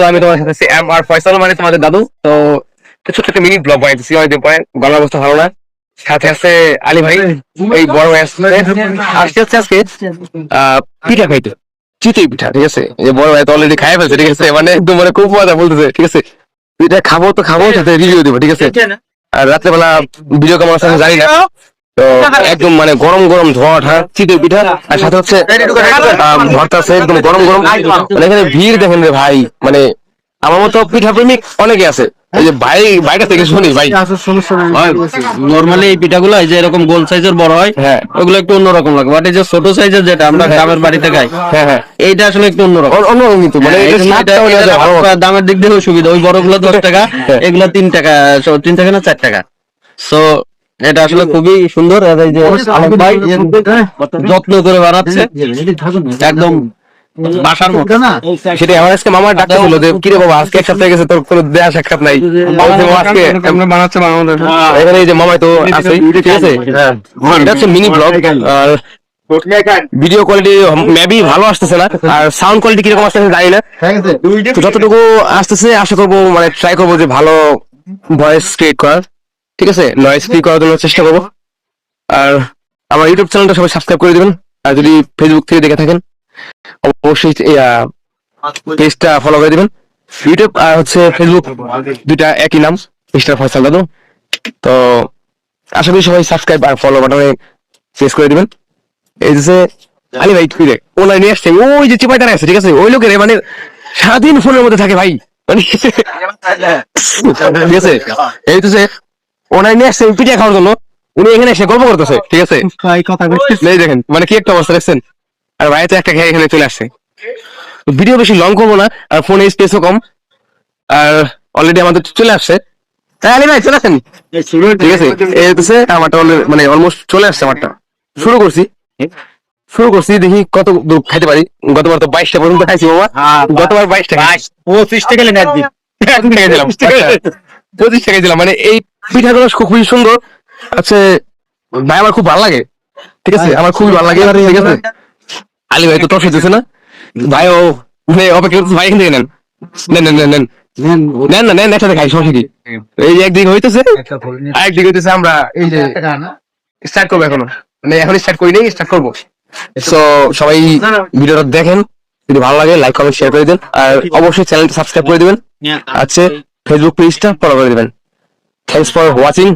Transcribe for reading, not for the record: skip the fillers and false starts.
আমি তোমার সাথে এম আর ফয়সাল মানে তোমাদের দাদু। তো ছোট্ট একটা মিনি ব্লগ বানাইতেছি অনেকদিন পরে, গলার অবস্থা ভালো না। সাথে আছে আলী ভাই, এই বড় ভাই আসছে আজকে পিঠা খাইতে, চিতই পিঠা। ঠিক আছে, এই বড় ভাই তো অলরেডি খাই ফেলছে। ঠিক আছে, মানে একদম মানে খুব মজা বলতেছে। ঠিক আছে, পিঠা খাবো তো খাবো, সাথে রিভিউ দিব। ঠিক আছে, আর রাত্রেবেলা ভিডিও কেমন আছে আমি জানি না। তো একদম মানে গরম গরম ঝড়, হ্যাঁ, চিতই পিঠা, আর সাথে হচ্ছে ভর্তা আছে একদম গরম গরম। মানে এখানে ভিড় দেখেন রে ভাই, মানে আমার মতো পিঠা প্রেমিক অনেকে আছে। এই যে ভাই বাইরে থেকে শুনি ভাই, নরমালি এই পিঠাগুলো এই যে এরকম গোল সাইজের বড় হয়, হ্যাঁ ওগুলো একটু অন্যরকম লাগে। বাট এই যে ছোট সাইজের যেটা আমরা গ্রামের বাড়িতে খাই, হ্যাঁ হ্যাঁ, এইটা আসলে একটু অন্যরকম। অন্যরকম কিন্তু মানে দামের দিক দিয়েও সুবিধা। ওই বড়গুলো 10 টাকা, এগুলো 3 টাকা, 3 টাকা না 4 টাকা। সো এটা আসলে খুবই সুন্দর। আর এই যে আলম ভাই যত্ন করে বানাচ্ছে একদম বাসার মতো। সেটাই আমার আজকে মামার ডাক্তার ছিল যে কিরে বাবা আজকে এক সপ্তাহ গেছে তোর কোনো দেয়া সাক্ষাৎ নাই। আজকে বানাচ্ছে এখানে এই যে মামাই তো আছে। ঠিক আছে, এটা হচ্ছে মিনি ব্লগ। আর ভিডিও কোয়ালিটি মেবি ভালো আসতেছে না, আর সাউন্ড কোয়ালিটি কিরকম আসতেছে জানি না। তো যতটুকু আসতেছে আশা করবো, মানে ট্রাই করবো যে ভালো ভয়েস ক্রিয়েট করার। ঠিক আছে, নয়েজ ফ্রি করার জন্য চেষ্টা করবো। আর আমার ইউটিউব চ্যানেলটা সবাই সাবস্ক্রাইব করে দিবেন, আর যদি ফেসবুক থেকে দেখে থাকেন অবশ্যই পেজটা ফলো করে দিবেন। ইউটিউব আর হচ্ছে ফেসবুক দুইটা একই নাম, মিস্টার ফয়সাল দাদু। তো আশা করি সবাই সাবস্ক্রাইব আর ফলো বাটনে প্রেস করে দিবেন। এই যে আলী ভাই ফিরে ওনার নিয়ে আসছে, ওই যে চিপাইটা আছে। ঠিক আছে, ওই লোকের মানে সারাদিন ফোনের মধ্যে থাকে ভাই, মানে ঠিক আছে। এই তো যে ওনার নিয়ে আসছে পিঠা খাওয়ার জন্য, উনি এখানে এসে গল্প করতেছে। ঠিক আছে, এই দেখেন মানে কি একটা অবস্থা দেখছেন। আর ভাই তো একটা খেয়ে এখানে চলে আসছে। ভিডিও বেশি লং করবো না, আর ফোনে স্পেসও কম। আর অলরেডি আমাদের চলে আসছে, তাই আলী ভাই চলে আসেন। ঠিক আছে, এই হচ্ছে আমারটা মানে অলমোস্ট চলে আসছে। আমারটা শুরু করছি দেখি কত দূর খাইতে পারি। গতবার তো 22টা পর্যন্ত খাইছি বাবা, গতবার 22 টাকা 25 টাকা নেন একদিন। 25 টাকা দিলাম। মানে এই পিঠাগুলো খুবই সুন্দর আছে ভাই, আমার খুব ভালো লাগে। ঠিক আছে, আমার খুবই ভালো লাগে। ঠিক আছে, আলী ভাই তো টস হইতেছে না ভাই, ও অপেক্ষা করতেছে ভাই, এখান থেকে নেন নেন নেন নেন নেন না নেন, একসাথে খাই সমস্যা কি। এই যে একদিকে হইতেছে আরেকদিকে হইতেছে, আমরা এই যে স্টার্ট করবো এখনো, মানে এখন স্টার্ট করি নাই, স্টার্ট করবো। সো সবাই ভিডিওটা দেখেন, যদি ভালো লাগে লাইক কমেন্ট শেয়ার করে দেন, আর অবশ্যই চ্যানেলটা সাবস্ক্রাইব করে দিবেন। আছে ফেসবুক পেজটা ফলো করে দিবেন। Thanks for watching.